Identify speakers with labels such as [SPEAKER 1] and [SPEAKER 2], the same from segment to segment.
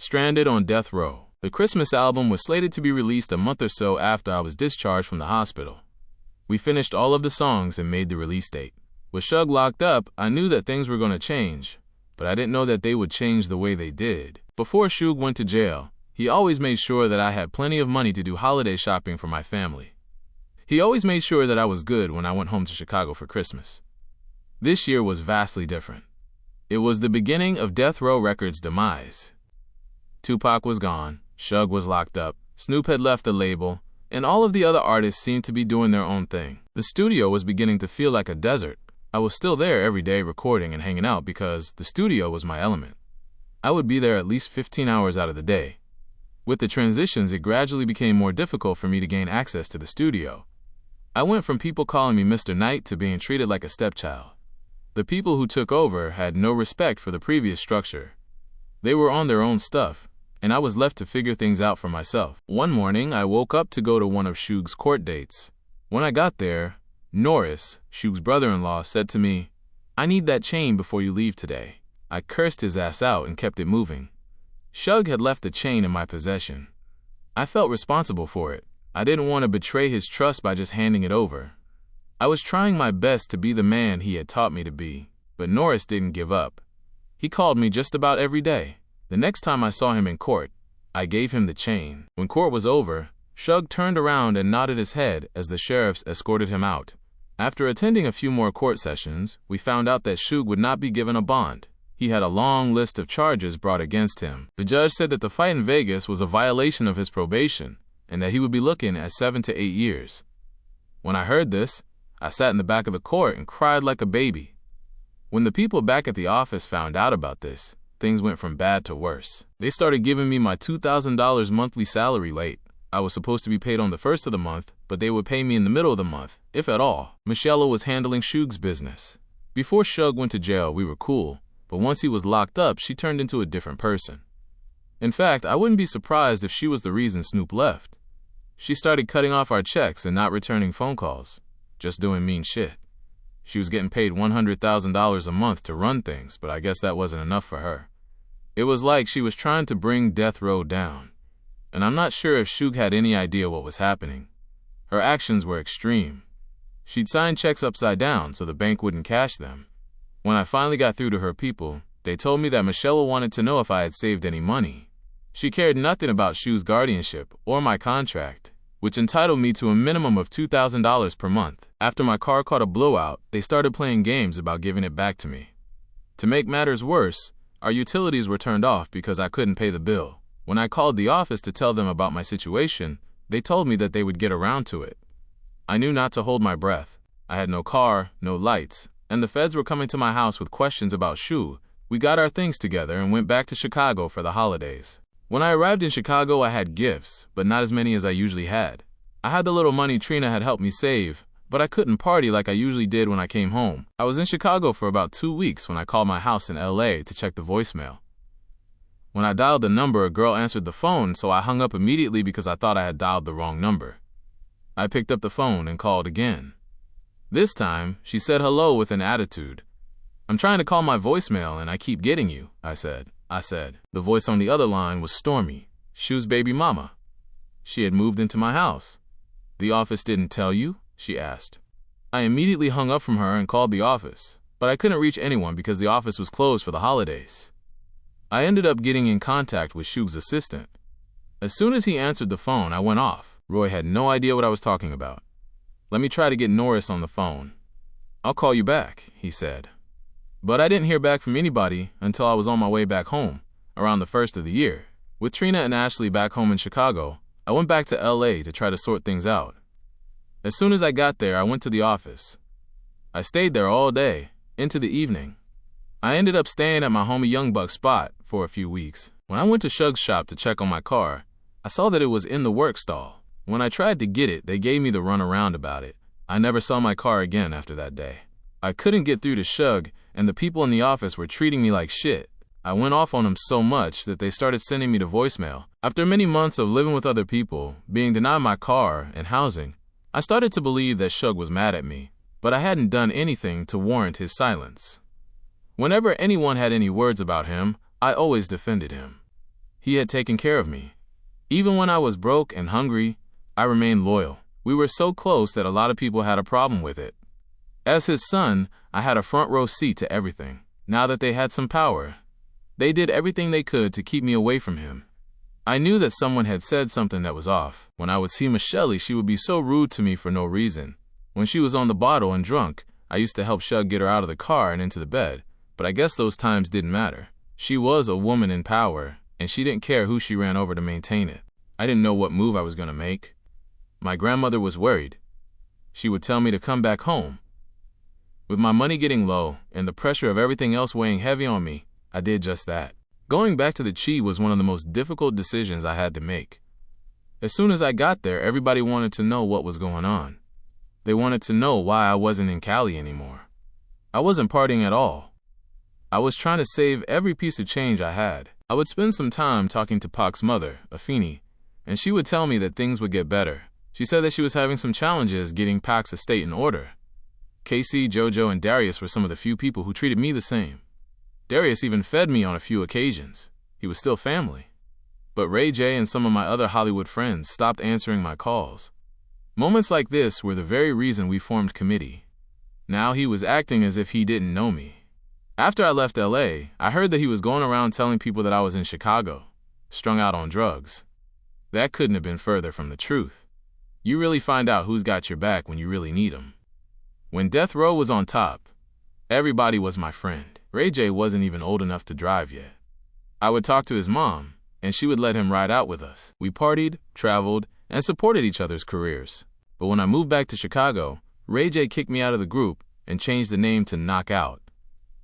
[SPEAKER 1] Stranded on Death Row. The Christmas album was slated to be released a month or so after I was discharged from the hospital. We finished all of the songs and made the release date. With Shug locked up, I knew that things were going to change, but I didn't know that they would change the way they did. Before Shug went to jail, he always made sure that I had plenty of money to do holiday shopping for my family. He always made sure that I was good when I went home to Chicago for Christmas. This year was vastly different. It was the beginning of Death Row Records' demise. Tupac was gone, Shug was locked up, Snoop had left the label, and all of the other artists seemed to be doing their own thing. The studio was beginning to feel like a desert. I was still there every day recording and hanging out because the studio was my element. I would be there at least 15 hours out of the day. With the transitions, it gradually became more difficult for me to gain access to the studio. I went from people calling me Mr. Knight to being treated like a stepchild. The people who took over had no respect for the previous structure. They were on their own stuff, and I was left to figure things out for myself. One morning, I woke up to go to one of Shug's court dates. When I got there, Norris, Shug's brother-in-law, said to me, "I need that chain before you leave today." I cursed his ass out and kept it moving. Shug had left the chain in my possession. I felt responsible for it. I didn't want to betray his trust by just handing it over. I was trying my best to be the man he had taught me to be, but Norris didn't give up. He called me just about every day. The next time I saw him in court, I gave him the chain. When court was over, Shug turned around and nodded his head as the sheriffs escorted him out. After attending a few more court sessions, we found out that Shug would not be given a bond. He had a long list of charges brought against him. The judge said that the fight in Vegas was a violation of his probation and that he would be looking at 7 to 8 years. When I heard this, I sat in the back of the court and cried like a baby. When the people back at the office found out about this, things went from bad to worse. They started giving me my $2,000 monthly salary late. I was supposed to be paid on the first of the month, but they would pay me in the middle of the month, if at all. Michelle was handling Shug's business. Before Shug went to jail, we were cool, but once he was locked up, she turned into a different person. In fact, I wouldn't be surprised if she was the reason Snoop left. She started cutting off our checks and not returning phone calls, just doing mean shit. She was getting paid $100,000 a month to run things, but I guess that wasn't enough for her. It was like she was trying to bring Death Row down, and I'm not sure if Shug had any idea what was happening. Her actions were extreme. She'd sign checks upside down so the bank wouldn't cash them. When I finally got through to her people, they told me that Michelle wanted to know if I had saved any money. She cared nothing about Shug's guardianship or my contract, which entitled me to a minimum of $2,000 per month. After my car caught a blowout, they started playing games about giving it back to me. To make matters worse, our utilities were turned off because I couldn't pay the bill. When I called the office to tell them about my situation, they told me that they would get around to it. I knew not to hold my breath. I had no car, no lights, and the feds were coming to my house with questions about Shug. We got our things together and went back to Chicago for the holidays. When I arrived in Chicago, I had gifts, but not as many as I usually had. I had the little money Trina had helped me save, but I couldn't party like I usually did when I came home. I was in Chicago for about 2 weeks when I called my house in LA to check the voicemail. When I dialed the number, a girl answered the phone, so I hung up immediately because I thought I had dialed the wrong number. I picked up the phone and called again. This time, she said hello with an attitude. "I'm trying to call my voicemail and I keep getting you," I said. The voice on the other line was Stormy, Shug's baby mama. She had moved into my house. "The office didn't tell you?" she asked. I immediately hung up from her and called the office, but I couldn't reach anyone because the office was closed for the holidays. I ended up getting in contact with Shug's assistant. As soon as he answered the phone, I went off. Roy had no idea what I was talking about. "Let me try to get Norris on the phone. I'll call you back," he said. But I didn't hear back from anybody until I was on my way back home, around the first of the year. With Trina and Ashley back home in Chicago, I went back to LA to try to sort things out. As soon as I got there, I went to the office. I stayed there all day, into the evening. I ended up staying at my homie Young Buck's spot for a few weeks. When I went to Shug's shop to check on my car, I saw that it was in the work stall. When I tried to get it, they gave me the runaround about it. I never saw my car again after that day. I couldn't get through to Shug, and the people in the office were treating me like shit. I went off on them so much that they started sending me to voicemail. After many months of living with other people, being denied my car and housing, I started to believe that Shug was mad at me, but I hadn't done anything to warrant his silence. Whenever anyone had any words about him, I always defended him. He had taken care of me. Even when I was broke and hungry, I remained loyal. We were so close that a lot of people had a problem with it. As his son, I had a front row seat to everything. Now that they had some power, they did everything they could to keep me away from him. I knew that someone had said something that was off. When I would see Michelle, she would be so rude to me for no reason. When she was on the bottle and drunk, I used to help Shug get her out of the car and into the bed, but I guess those times didn't matter. She was a woman in power, and she didn't care who she ran over to maintain it. I didn't know what move I was going to make. My grandmother was worried. She would tell me to come back home. With my money getting low and the pressure of everything else weighing heavy on me, I did just that. Going back to the Chi was one of the most difficult decisions I had to make. As soon as I got there, everybody wanted to know what was going on. They wanted to know why I wasn't in Cali anymore. I wasn't partying at all. I was trying to save every piece of change I had. I would spend some time talking to Pac's mother, Afeni, and she would tell me that things would get better. She said that she was having some challenges getting Pac's estate in order. Casey, Jojo, and Darius were some of the few people who treated me the same. Darius even fed me on a few occasions. He was still family. But Ray J and some of my other Hollywood friends stopped answering my calls. Moments like this were the very reason we formed committee. Now he was acting as if he didn't know me. After I left LA, I heard that he was going around telling people that I was in Chicago, strung out on drugs. That couldn't have been further from the truth. You really find out who's got your back when you really need them. When Deathrow was on top, everybody was my friend. Ray J wasn't even old enough to drive yet. I would talk to his mom, and she would let him ride out with us. We partied, traveled, and supported each other's careers. But when I moved back to Chicago, Ray J kicked me out of the group and changed the name to Knockout.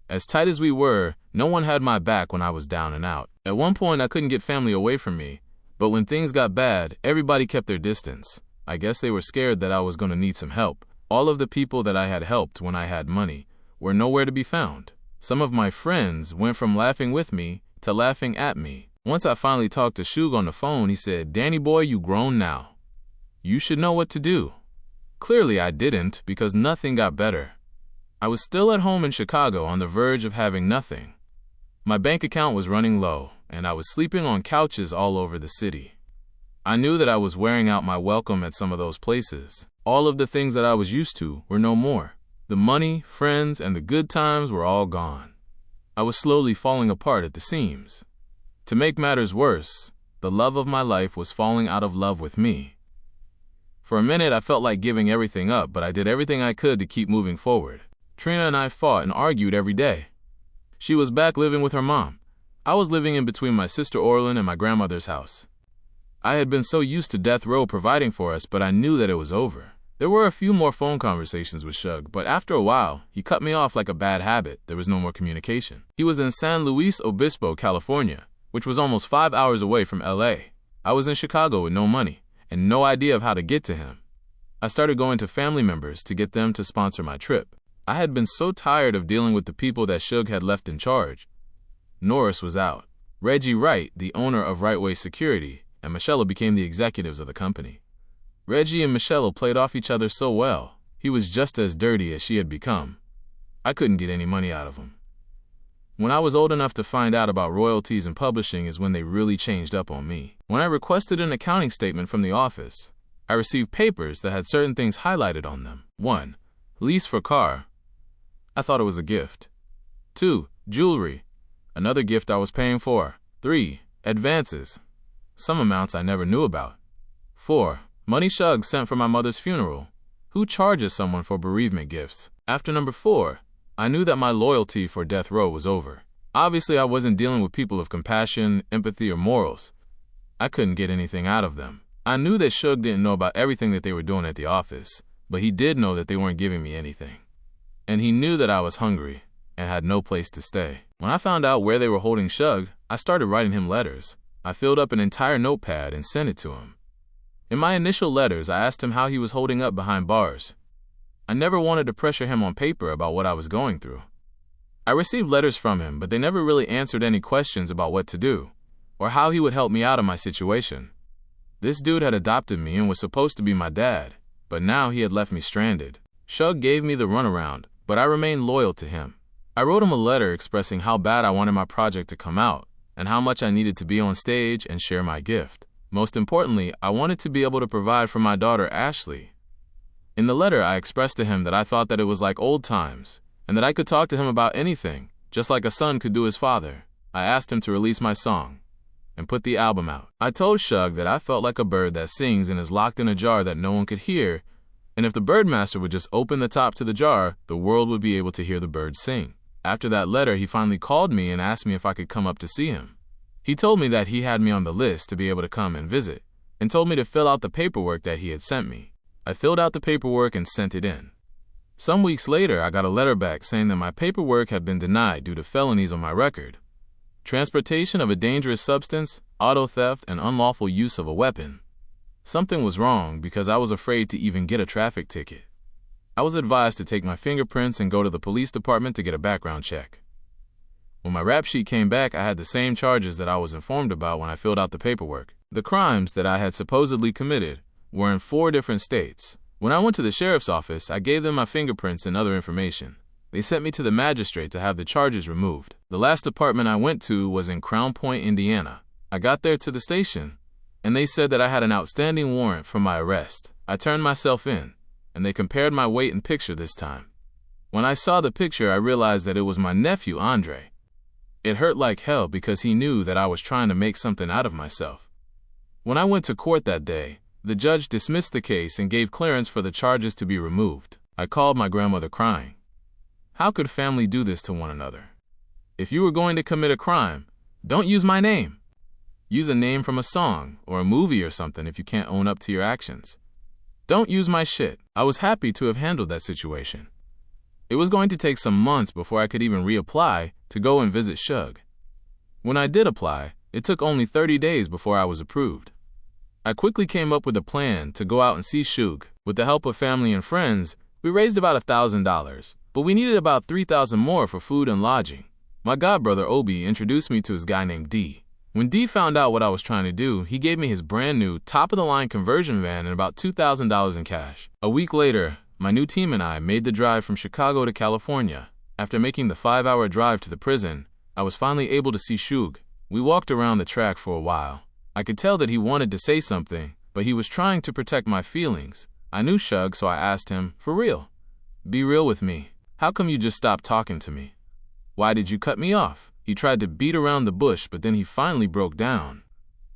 [SPEAKER 1] As tight as we were, no one had my back when I was down and out. At one point, I couldn't get family away from me, but when things got bad, everybody kept their distance. I guess they were scared that I was going to need some help. All of the people that I had helped when I had money were nowhere to be found. Some of my friends went from laughing with me to laughing at me. Once I finally talked to Shug on the phone, he said, "Danny boy, you grown now. You should know what to do." Clearly I didn't, because nothing got better. I was still at home in Chicago on the verge of having nothing. My bank account was running low, and I was sleeping on couches all over the city. I knew that I was wearing out my welcome at some of those places. All of the things that I was used to were no more. The money, friends, and the good times were all gone. I was slowly falling apart at the seams. To make matters worse, the love of my life was falling out of love with me. For a minute, I felt like giving everything up, but I did everything I could to keep moving forward. Trina and I fought and argued every day. She was back living with her mom. I was living in between my sister Orlin and my grandmother's house. I had been so used to Deathrow providing for us, but I knew that it was over. There were a few more phone conversations with Shug, but after a while, he cut me off like a bad habit. There was no more communication. He was in San Luis Obispo, California, which was almost 5 hours away from LA. I was in Chicago with no money and no idea of how to get to him. I started going to family members to get them to sponsor my trip. I had been so tired of dealing with the people that Shug had left in charge. Norris was out. Reggie Wright, the owner of Rightway Security, and Michelle became the executives of the company. Reggie and Michelle played off each other so well. He was just as dirty as she had become. I couldn't get any money out of him. When I was old enough to find out about royalties and publishing is when they really changed up on me. When I requested an accounting statement from the office, I received papers that had certain things highlighted on them. 1. Lease for car. I thought it was a gift. 2. Jewelry. Another gift I was paying for. 3. Advances. Some amounts I never knew about. 4. Money Shug sent for my mother's funeral. Who charges someone for bereavement gifts? After number 4, I knew that my loyalty for Deathrow was over. Obviously, I wasn't dealing with people of compassion, empathy, or morals. I couldn't get anything out of them. I knew that Shug didn't know about everything that they were doing at the office, but he did know that they weren't giving me anything. And he knew that I was hungry and had no place to stay. When I found out where they were holding Shug, I started writing him letters. I filled up an entire notepad and sent it to him. In my initial letters, I asked him how he was holding up behind bars. I never wanted to pressure him on paper about what I was going through. I received letters from him, but they never really answered any questions about what to do, or how he would help me out of my situation. This dude had adopted me and was supposed to be my dad, but now he had left me stranded. Shug gave me the runaround, but I remained loyal to him. I wrote him a letter expressing how bad I wanted my project to come out, and how much I needed to be on stage and share my gift. Most importantly, I wanted to be able to provide for my daughter, Ashley. In the letter, I expressed to him that I thought that it was like old times, and that I could talk to him about anything, just like a son could do his father. I asked him to release my song and put the album out. I told Shug that I felt like a bird that sings and is locked in a jar that no one could hear, and if the birdmaster would just open the top to the jar, the world would be able to hear the bird sing. After that letter, he finally called me and asked me if I could come up to see him. He told me that he had me on the list to be able to come and visit, and told me to fill out the paperwork that he had sent me. I filled out the paperwork and sent it in. Some weeks later, I got a letter back saying that my paperwork had been denied due to felonies on my record: transportation of a dangerous substance, auto theft, and unlawful use of a weapon. Something was wrong because I was afraid to even get a traffic ticket. I was advised to take my fingerprints and go to the police department to get a background check. When my rap sheet came back, I had the same charges that I was informed about when I filled out the paperwork. The crimes that I had supposedly committed were in 4 different states. When I went to the sheriff's office, I gave them my fingerprints and other information. They sent me to the magistrate to have the charges removed. The last department I went to was in Crown Point, Indiana. I got there to the station, and they said that I had an outstanding warrant for my arrest. I turned myself in, and they compared my weight and picture this time. When I saw the picture, I realized that it was my nephew, Andre. It hurt like hell because he knew that I was trying to make something out of myself. When I went to court that day, the judge dismissed the case and gave clearance for the charges to be removed. I called my grandmother crying. How could family do this to one another? If you were going to commit a crime, don't use my name. Use a name from a song or a movie or something if you can't own up to your actions. Don't use my shit. I was happy to have handled that situation. It was going to take some months before I could even reapply to go and visit Shug. When I did apply, it took only 30 days before I was approved. I quickly came up with a plan to go out and see Shug. With the help of family and friends, we raised about $1,000, but we needed about $3,000 more for food and lodging. My godbrother Obi introduced me to his guy named D. When D found out what I was trying to do, he gave me his brand new top-of-the-line conversion van and about $2,000 in cash. A week later, my new team and I made the drive from Chicago to California. After making the 5-hour drive to the prison, I was finally able to see Shug. We walked around the track for a while. I could tell that he wanted to say something, but he was trying to protect my feelings. I knew Shug, so I asked him, "For real? Be real with me. How come you just stopped talking to me? Why did you cut me off?" He tried to beat around the bush, but then he finally broke down.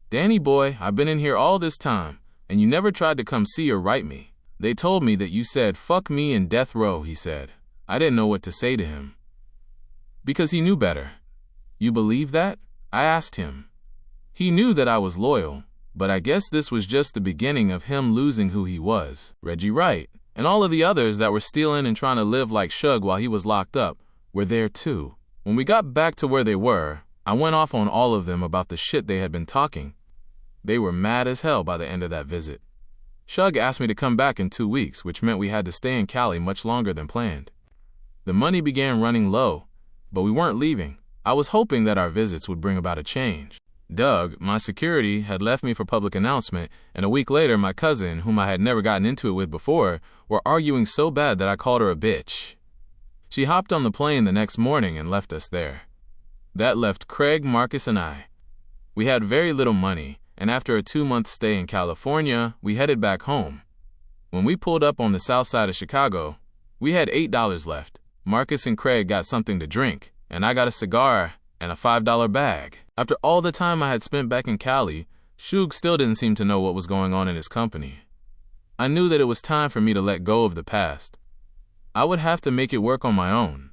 [SPEAKER 1] "Danny boy, I've been in here all this time, and you never tried to come see or write me. They told me that you said, 'Fuck me and Deathrow,'" he said. I didn't know what to say to him, because he knew better. "You believe that?" I asked him. He knew that I was loyal, but I guess this was just the beginning of him losing who he was. Reggie Wright, and all of the others that were stealing and trying to live like Shug while he was locked up, were there too. When we got back to where they were, I went off on all of them about the shit they had been talking. They were mad as hell by the end of that visit. Shug asked me to come back in 2 weeks, which meant we had to stay in Cali much longer than planned. The money began running low, but we weren't leaving. I was hoping that our visits would bring about a change. Doug, my security, had left me for public announcement, and a week later my cousin, whom I had never gotten into it with before, were arguing so bad that I called her a bitch. She hopped on the plane the next morning and left us there. That left Craig, Marcus, and I. We had very little money, and after a 2-month stay in California, we headed back home. When we pulled up on the south side of Chicago, we had $8 left. Marcus and Craig got something to drink, and I got a cigar and a $5 bag. After all the time I had spent back in Cali, Shug still didn't seem to know what was going on in his company. I knew that it was time for me to let go of the past. I would have to make it work on my own.